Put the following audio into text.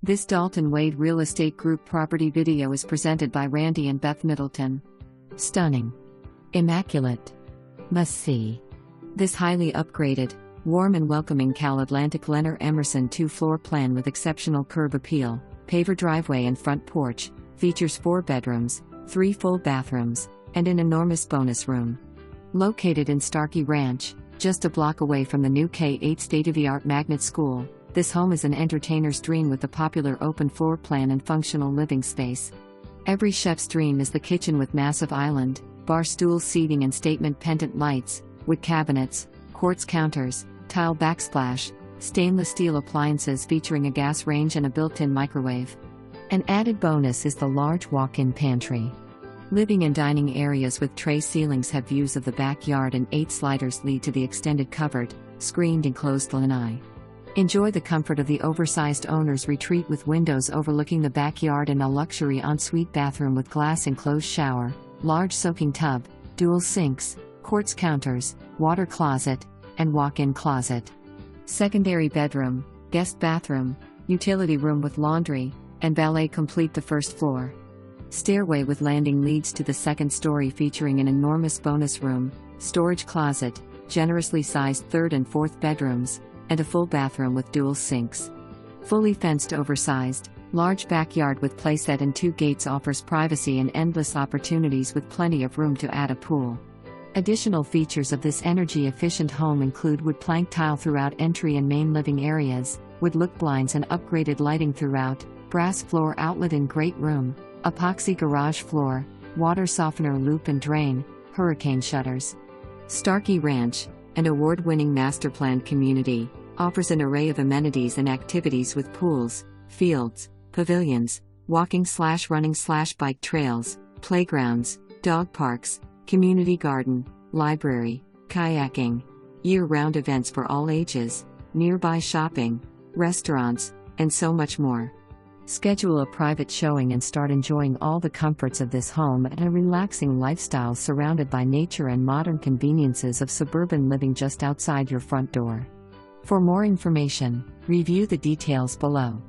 This Dalton Wade Real Estate Group property video is presented by Randy and Beth Middleton. Stunning. Immaculate. Must see. This highly upgraded, warm and welcoming CalAtlantic Lennar Emerson II floor plan with exceptional curb appeal, paver driveway and front porch, features 4 bedrooms, 3 full bathrooms, and an enormous bonus room. Located in Starkey Ranch, just a block away from the new K-8 state-of-the-art magnet school, this home is an entertainer's dream with the popular open floor plan and functional living space. Every chef's dream is the kitchen with massive island, bar stool seating and statement pendant lights, wood cabinets, quartz counters, tile backsplash, stainless steel appliances featuring a gas range and a built-in microwave. An added bonus is the large walk-in pantry. Living and dining areas with tray ceilings have views of the backyard, and 8 sliders lead to the extended covered, screened enclosed lanai. Enjoy the comfort of the oversized owner's retreat with windows overlooking the backyard and a luxury ensuite bathroom with glass enclosed shower, large soaking tub, dual sinks, quartz counters, water closet, and walk-in closet. Secondary bedroom, guest bathroom, utility room with laundry, and valet complete the first floor. Stairway with landing leads to the second story featuring an enormous bonus room, storage closet, generously sized third and fourth bedrooms, and a full bathroom with dual sinks. Fully fenced oversized, large backyard with playset and 2 gates offers privacy and endless opportunities with plenty of room to add a pool. Additional features of this energy-efficient home include wood plank tile throughout entry and main living areas, wood look blinds and upgraded lighting throughout, brass floor outlet in great room, epoxy garage floor, water softener loop and drain, hurricane shutters. Starkey Ranch, an award-winning master-planned community, offers an array of amenities and activities with pools, fields, pavilions, walking/running/bike trails, playgrounds, dog parks, community garden, library, kayaking, year-round events for all ages, nearby shopping, restaurants, and so much more. Schedule a private showing and start enjoying all the comforts of this home and a relaxing lifestyle surrounded by nature and modern conveniences of suburban living just outside your front door. For more information, review the details below.